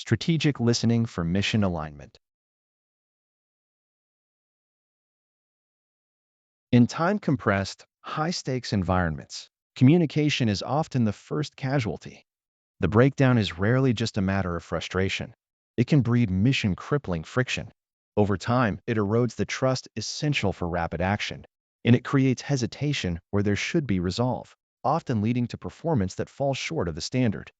Strategic listening for mission alignment. In time-compressed, high-stakes environments, communication is often the first casualty. The breakdown is rarely just a matter of frustration. It can breed mission-crippling friction. Over time, it erodes the trust essential for rapid action, and it creates hesitation where there should be resolve, often leading to performance that falls short of the standard.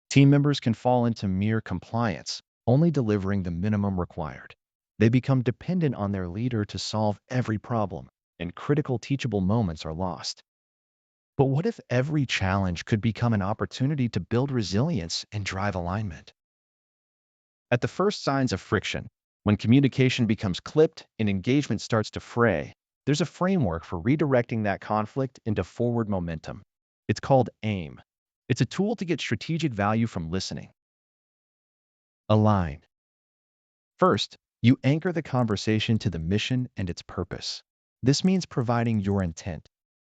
Team members can fall into mere compliance, only delivering the minimum required. They become dependent on their leader to solve every problem, and critical teachable moments are lost. But what if every challenge could become an opportunity to build resilience and drive alignment? At the first signs of friction, when communication becomes clipped and engagement starts to fray, there's a framework for redirecting that conflict into forward momentum. It's called AIM. It's a tool to get strategic value from listening. Align. First, you anchor the conversation to the mission and its purpose. This means providing your intent.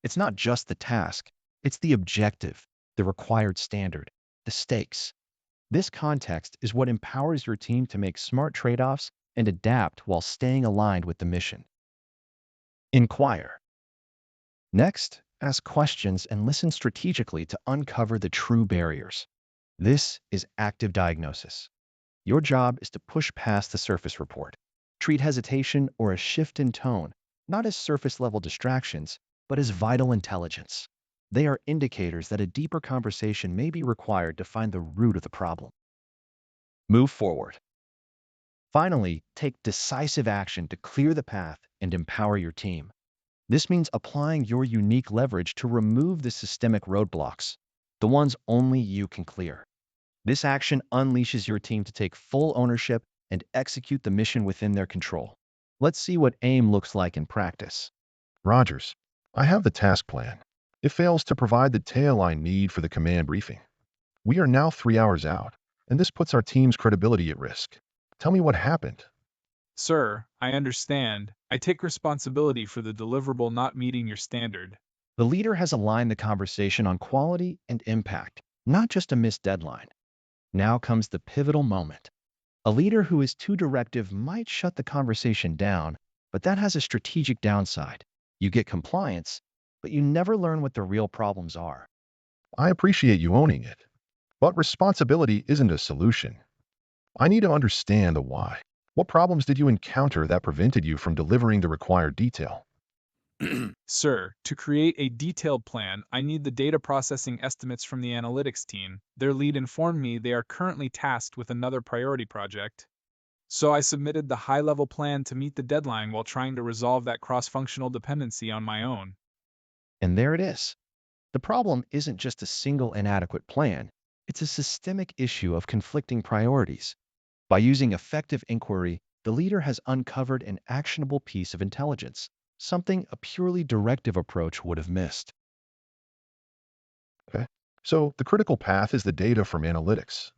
It's not just the task, it's the objective, the required standard, the stakes. This context is what empowers your team to make smart trade-offs and adapt while staying aligned with the mission. Inquire. Next, ask questions and listen strategically to uncover the true barriers. This is active diagnosis. Your job is to push past the surface report. Treat hesitation or a shift in tone not as surface-level distractions, but as vital intelligence. They are indicators that a deeper conversation may be required to find the root of the problem. Move forward. Finally, take decisive action to clear the path and empower your team. This means applying your unique leverage to remove the systemic roadblocks, the ones only you can clear. This action unleashes your team to take full ownership and execute the mission within their control. Let's see what AIM looks like in practice. Rogers, I have the task plan. It fails to provide the tail I need for the command briefing. We are now 3 hours out, and this puts our team's credibility at risk. Tell me what happened. Sir, I understand. I take responsibility for the deliverable not meeting your standard. The leader has aligned the conversation on quality and impact, not just a missed deadline. Now comes the pivotal moment. A leader who is too directive might shut the conversation down, but that has a strategic downside. You get compliance, but you never learn what the real problems are. I appreciate you owning it, but responsibility isn't a solution. I need to understand the why. What problems did you encounter that prevented you from delivering the required detail? Sir, to create a detailed plan, I need the data processing estimates from the analytics team. Their lead informed me they are currently tasked with another priority project. So I submitted the high-level plan to meet the deadline while trying to resolve that cross-functional dependency on my own. And there it is. The problem isn't just a single inadequate plan, it's a systemic issue of conflicting priorities. By using effective inquiry, the leader has uncovered an actionable piece of intelligence, something a purely directive approach would have missed. Okay. So the critical path is the data from analytics.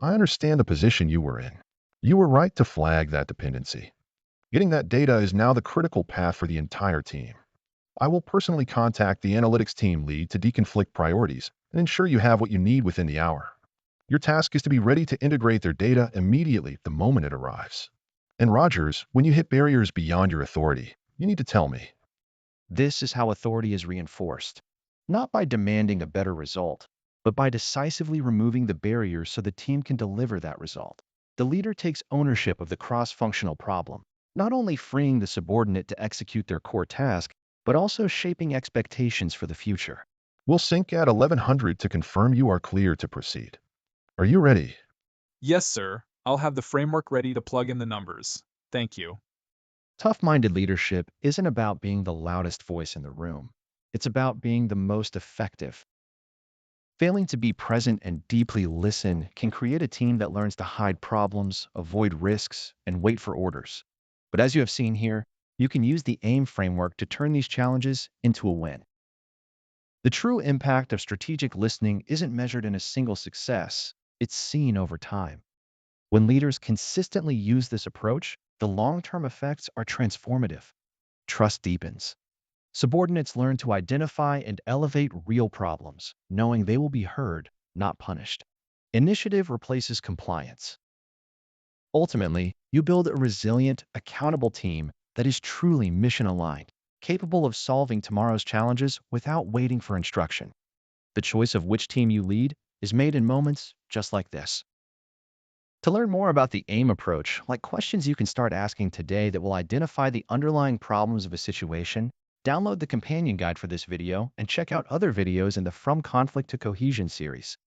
I understand the position you were in. You were right to flag that dependency. Getting that data is now the critical path for the entire team. I will personally contact the analytics team lead to deconflict priorities and ensure you have what you need within the hour. Your task is to be ready to integrate their data immediately the moment it arrives. And Rogers, when you hit barriers beyond your authority, you need to tell me. This is how authority is reinforced, not by demanding a better result, but by decisively removing the barriers so the team can deliver that result. The leader takes ownership of the cross-functional problem, not only freeing the subordinate to execute their core task, but also shaping expectations for the future. We'll sync at 1100 to confirm you are clear to proceed. Are you ready? Yes, sir. I'll have the framework ready to plug in the numbers. Thank you. Tough-minded leadership isn't about being the loudest voice in the room. It's about being the most effective. Failing to be present and deeply listen can create a team that learns to hide problems, avoid risks, and wait for orders. But as you have seen here, you can use the AIM framework to turn these challenges into a win. The true impact of strategic listening isn't measured in a single success, it's seen over time. When leaders consistently use this approach, the long-term effects are transformative. Trust deepens. Subordinates learn to identify and elevate real problems, knowing they will be heard, not punished. Initiative replaces compliance. Ultimately, you build a resilient, accountable team that is truly mission-aligned, capable of solving tomorrow's challenges without waiting for instruction. The choice of which team you lead is made in moments just like this. To learn more about the AIM approach, like questions you can start asking today that will identify the underlying problems of a situation, download the companion guide for this video and check out other videos in the From Conflict to Cohesion series.